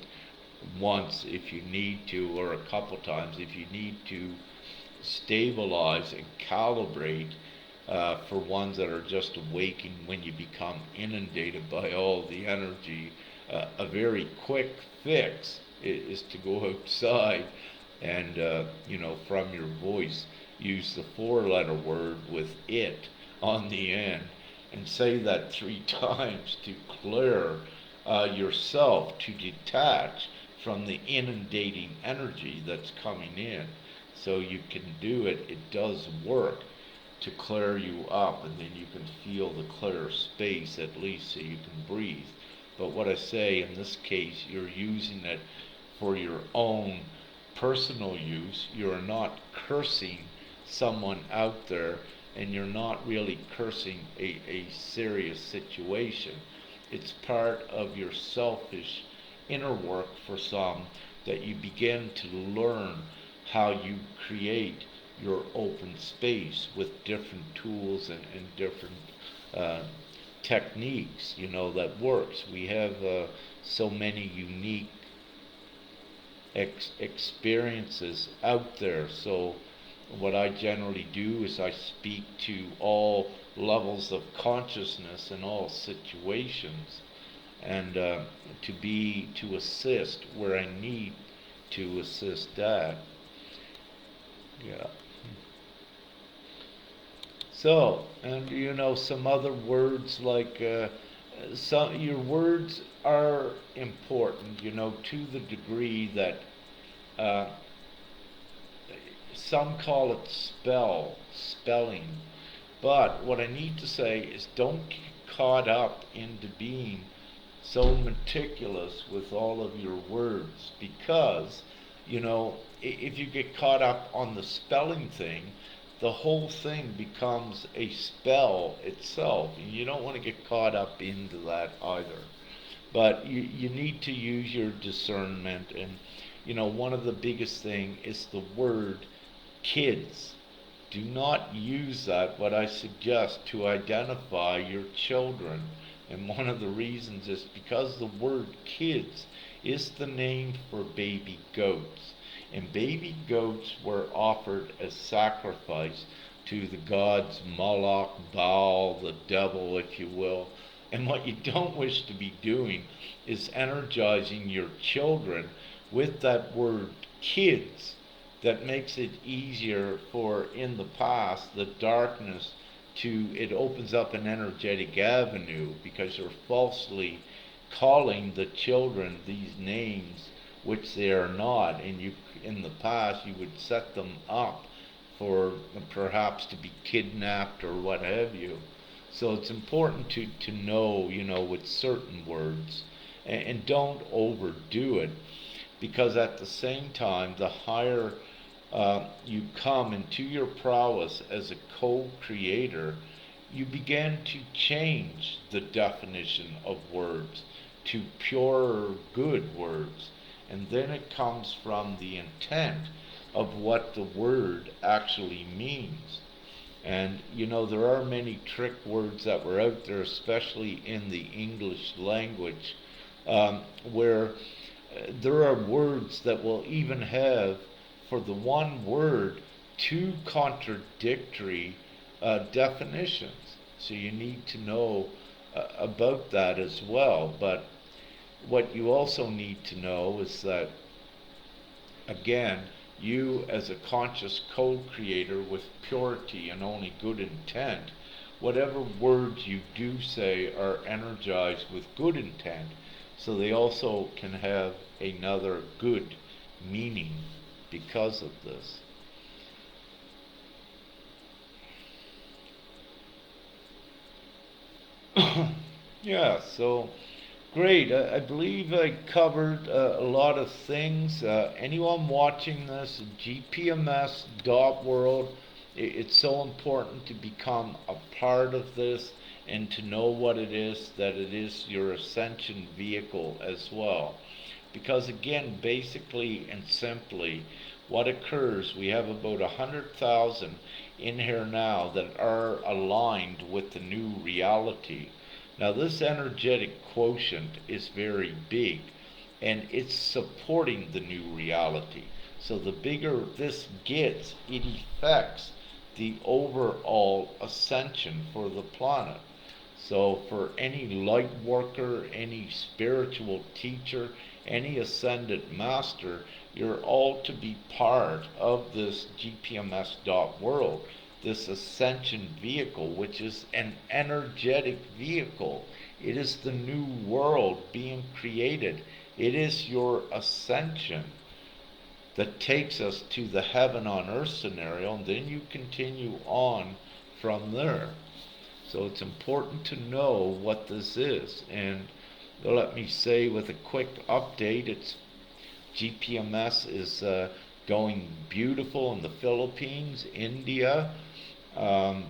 once if you need to, or a couple times if you need to stabilize and calibrate for ones that are just awaking when you become inundated by all the energy. A very quick fix is to go outside and, from your voice, use the four-letter word with it on the end and say that 3 times to clear yourself, to detach from the inundating energy that's coming in. So you can do it. It does work to clear you up, and then you can feel the clear space at least so you can breathe. But what I say in this case, you're using it for your own personal use. You're not cursing someone out there, and you're not really cursing a serious situation. It's part of your selfish inner work for some, that you begin to learn how you create your open space with different tools and different uh, techniques, that works. We have so many unique experiences out there. So what I generally do is I speak to all levels of consciousness in all situations, and to assist where I need to assist at. Yeah. So, and some other words like some your words are important, to the degree that uh, some call it spelling. But what I need to say is, don't get caught up into being so meticulous with all of your words, because, if you get caught up on the spelling thing, the whole thing becomes a spell itself, and you don't want to get caught up into that either. But you need to use your discernment, and one of the biggest thing is the word kids. Do not use that, what I suggest, to identify your children. And one of the reasons is because the word kids is the name for baby goats. And baby goats were offered as sacrifice to the gods Moloch, Baal, the devil, if you will. And what you don't wish to be doing is energizing your children with that word kids. That makes it easier for, in the past, the darkness it opens up an energetic avenue, because you're falsely calling the children these names which they are not, and in the past you would set them up for perhaps to be kidnapped or what have you. So it's important to know, with certain words, and don't overdo it, because at the same time, the higher you come into your prowess as a co-creator, you begin to change the definition of words to purer, good words. And then it comes from the intent of what the word actually means. And there are many trick words that were out there, especially in the English language, where there are words that will even have, for the one word, two contradictory definitions. So you need to know about that as well. But what you also need to know is that, again, you as a conscious co-creator with purity and only good intent, whatever words you do say are energized with good intent, so they also can have another good meaning because of this. Yeah, so great. I believe I covered a lot of things. Anyone watching this, GPMS dot world, it's so important to become a part of this and to know what it is, that it is your ascension vehicle as well. Because again, basically and simply, what occurs, we have about 100,000 in here now that are aligned with the new reality. Now, this energetic quotient is very big, and it's supporting the new reality. So the bigger this gets, it affects the overall ascension for the planet. So for any light worker, any spiritual teacher, any ascended master, you're all to be part of this GPMS dot world, this ascension vehicle, which is an energetic vehicle. It is the new world being created. It is your ascension that takes us to the heaven on earth scenario, and then you continue on from there. So it's important to know what this is. And let me say with a quick update, it's GPMS is going beautiful in the Philippines, India, and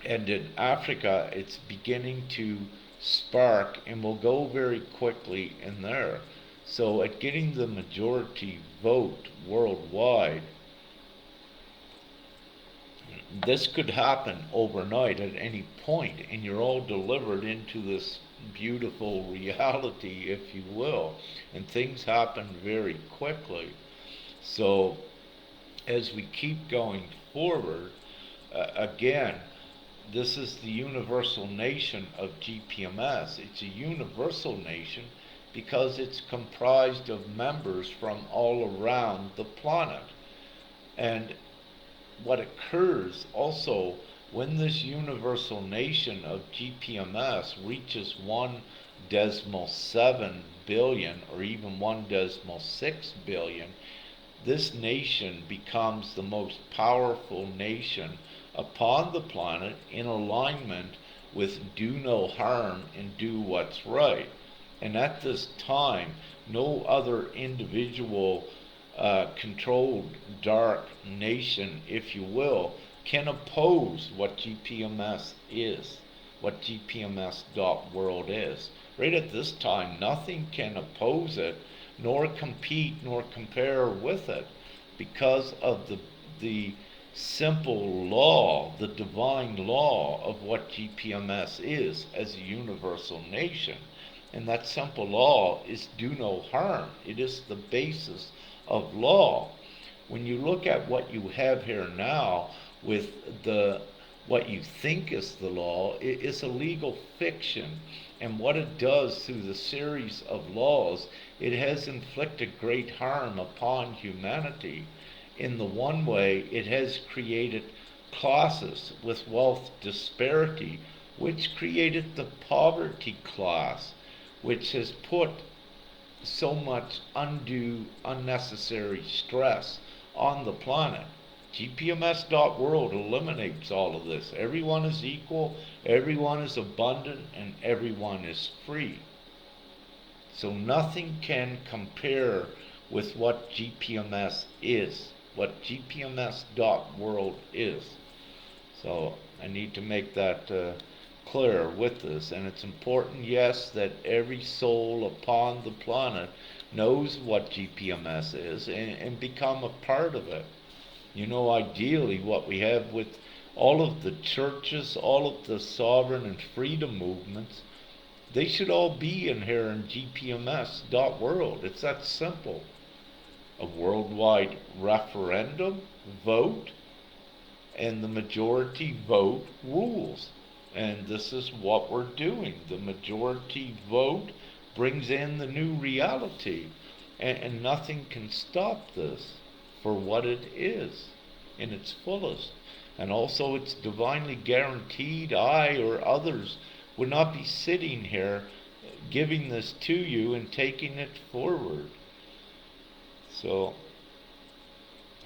in Africa. It's beginning to spark and will go very quickly in there. So at getting the majority vote worldwide, this could happen overnight at any point, and you're all delivered into this beautiful reality, if you will, and things happen very quickly. So as we keep going forward, again, this is the universal nation of GPMS. It's a universal nation because it's comprised of members from all around the planet. And what occurs also when this universal nation of GPMS reaches 1.7 billion or even 1.6 billion, this nation becomes the most powerful nation upon the planet in alignment with do no harm and do what's right. And at this time, no other individual controlled dark nation, if you will, can oppose what GPMS is, what GPMS dot world is. Right at this time, nothing can oppose it, nor compete, nor compare with it, because of the simple law, the divine law of what GPMS is as a universal nation. And that simple law is do no harm. It is the basis of law. When you look at what you have here now with what you think is the law, it is a legal fiction. And what it does through the series of laws, it has inflicted great harm upon humanity. In the one way, it has created classes with wealth disparity, which created the poverty class, which has put so much undue, unnecessary stress on the planet. GPMS.world eliminates all of this. Everyone is equal, everyone is abundant, and everyone is free. So nothing can compare with what GPMS is, what GPMS.world is. So I need to make that clear with this. And it's important, yes, that every soul upon the planet knows what GPMS is and become a part of it. You know, ideally what we have with all of the churches, all of the sovereign and freedom movements, they should all be in here in GPMS.world. It's that simple. a worldwide referendum vote, and the majority vote rules. And this is what we're doing. The majority vote brings in the new reality, and nothing can stop this for what it is in its fullest. And also, it's divinely guaranteed. I or others would not be sitting here giving this to you and taking it forward. So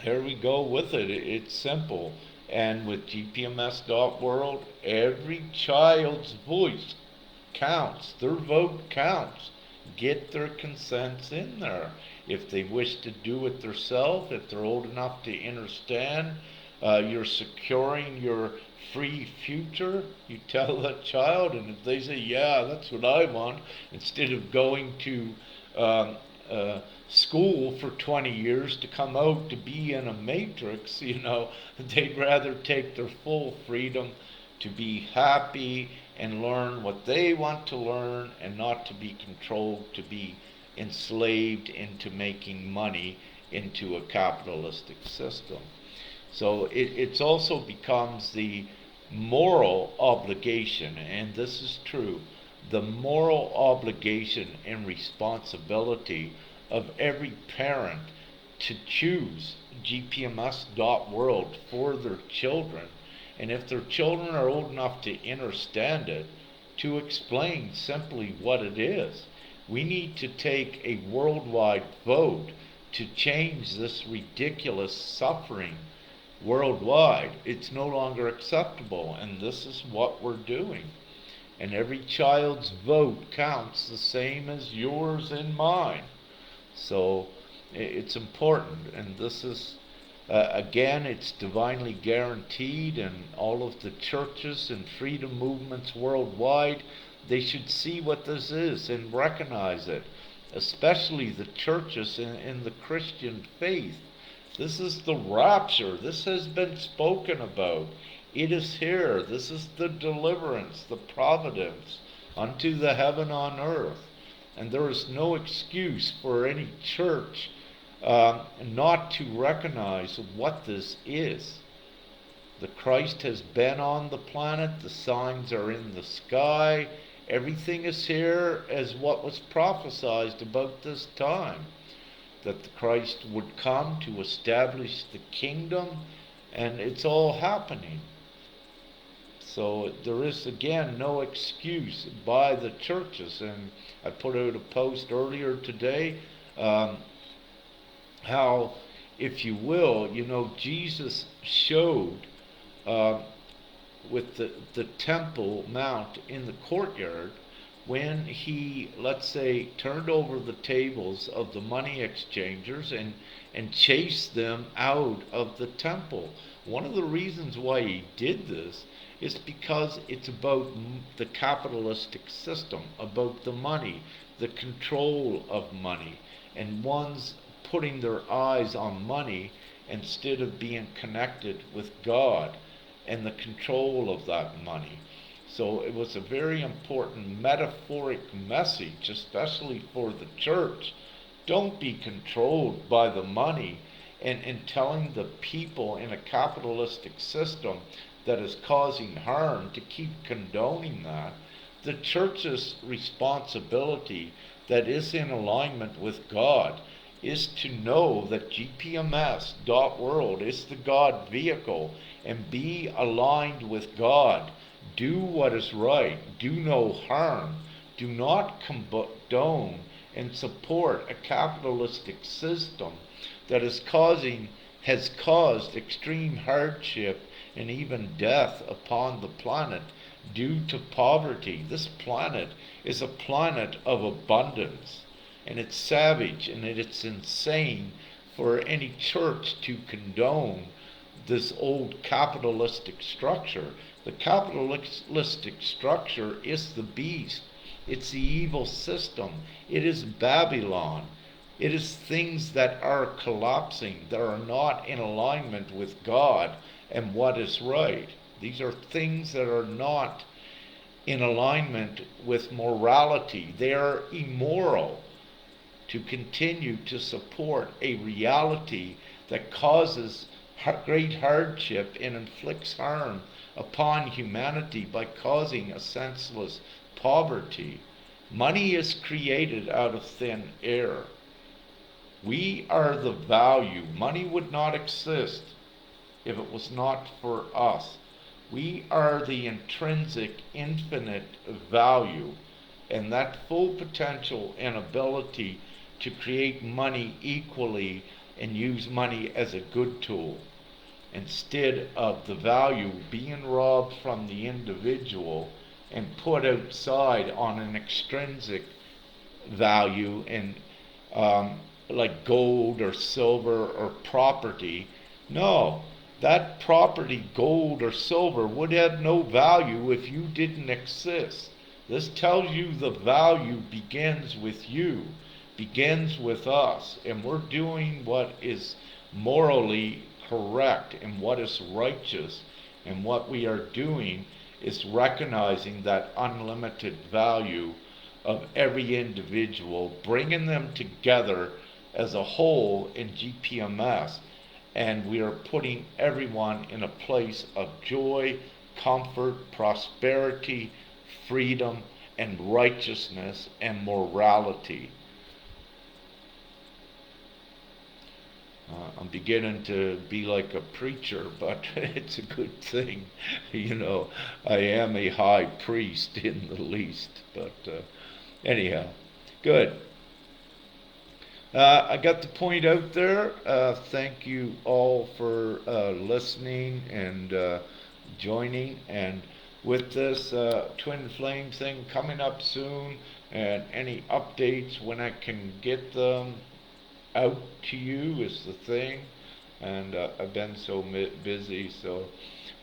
here we go with it. It's simple. And with gpms.world, every child's voice counts. Their vote counts. Get their consents in there. If they wish to do it themselves, if they're old enough to understand, you're securing your free future, you tell that child, and if they say, yeah, that's what I want, instead of going to school for 20 years to come out to be in a matrix, they'd rather take their full freedom to be happy and learn what they want to learn, and not to be controlled, to be enslaved into making money into a capitalistic system. So it also becomes the moral obligation, and this is true, the moral obligation and responsibility of every parent to choose gpms.world for their children, and if their children are old enough to understand it, to explain simply what it is. We need to take a worldwide vote to change this ridiculous suffering worldwide. It's no longer acceptable, and this is what we're doing. And every child's vote counts the same as yours and mine. So it's important, and this is again, it's divinely guaranteed, and all of the churches and freedom movements worldwide, they should see what this is and recognize it, especially the churches in the Christian faith. This is the rapture. This has been spoken about. It is here. This is the deliverance, the providence unto the heaven on earth. And there is no excuse for any church not to recognize what this is. The Christ has been on the planet. The signs are in the sky. Everything is here as what was prophesied about this time, that the Christ would come to establish the kingdom, and it's all happening. So there is, again, no excuse by the churches. And I put out a post earlier today, how, if you will, Jesus showed with the Temple Mount in the courtyard, when he, let's say, turned over the tables of the money exchangers and chased them out of the temple. One of the reasons why he did this is because it's about the capitalistic system, about the money, the control of money, and one's putting their eyes on money instead of being connected with God and the control of that money. So it was a very important metaphoric message, especially for the church. Don't be controlled by the money, and telling the people in a capitalistic system that is causing harm to keep condoning that. The church's responsibility that is in alignment with God is to know that gpms.world is the God vehicle, and be aligned with God. Do what is right. Do no harm. Do not condone and support a capitalistic system that has caused extreme hardship and even death upon the planet due to poverty. This planet is a planet of abundance, and it's savage and it's insane for any church to condone this old capitalistic structure. The capitalistic structure is the beast. It's the evil system. It is Babylon. It is things that are collapsing, that are not in alignment with God and what is right. These are things that are not in alignment with morality. They are immoral to continue to support a reality that causes great hardship and inflicts harm upon humanity by causing a senseless poverty. Money is created out of thin air. We are the value. Money would not exist if it was not for us. We are the intrinsic, infinite value, and that full potential and ability to create money equally and use money as a good tool, instead of the value being robbed from the individual and put outside on an extrinsic value and like gold or silver or property. No, that property, gold or silver, would have no value if you didn't exist. This tells you the value begins with you, begins with us, and we're doing what is morally correct and what is righteous, and what we are doing is recognizing that unlimited value of every individual, bringing them together as a whole in GPMS, and we are putting everyone in a place of joy, comfort, prosperity, freedom, and righteousness and morality. I'm beginning to be like a preacher, but it's a good thing. You know, I am a high priest in the least, but anyhow, good. I got the point out there. Thank you all for listening and joining. And with this Twin Flame thing coming up soon, and any updates when I can get them out to you is the thing. And I've been so busy. So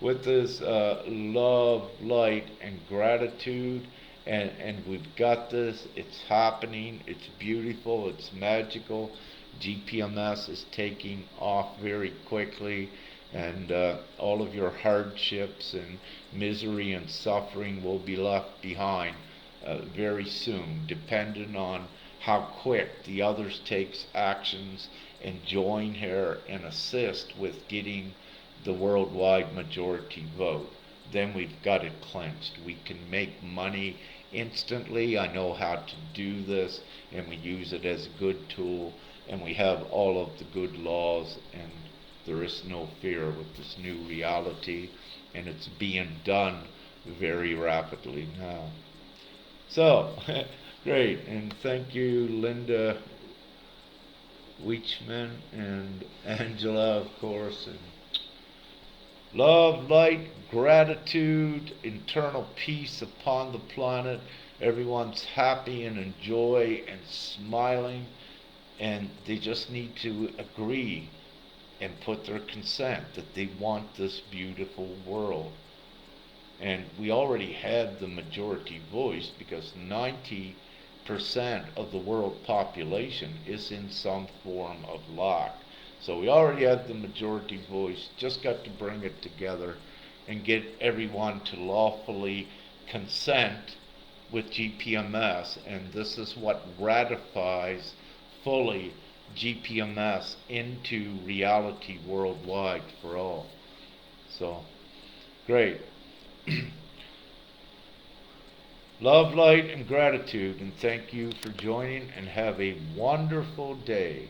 with this love, light, and gratitude, and we've got this. It's happening. It's beautiful. It's magical. GPMS is taking off very quickly, and all of your hardships and misery and suffering will be left behind very soon, depending on how quick the others takes actions and join her and assist with getting the worldwide majority vote. Then we've got it cleansed. We can make money instantly. I know how to do this, and we use it as a good tool, and we have all of the good laws, and there is no fear with this new reality, and it's being done very rapidly now. So, great, and thank you, Linda Weechman and Angela, of course, and love, light, gratitude, internal peace upon the planet. Everyone's happy and in joy and smiling, and they just need to agree and put their consent that they want this beautiful world. And we already had the majority voice because 90% of the world population is in some form of lack. So we already have the majority voice, just got to bring it together and get everyone to lawfully consent with GPMS, and this is what ratifies fully GPMS into reality worldwide for all. So, great. Love, light, and gratitude, and thank you for joining, and have a wonderful day.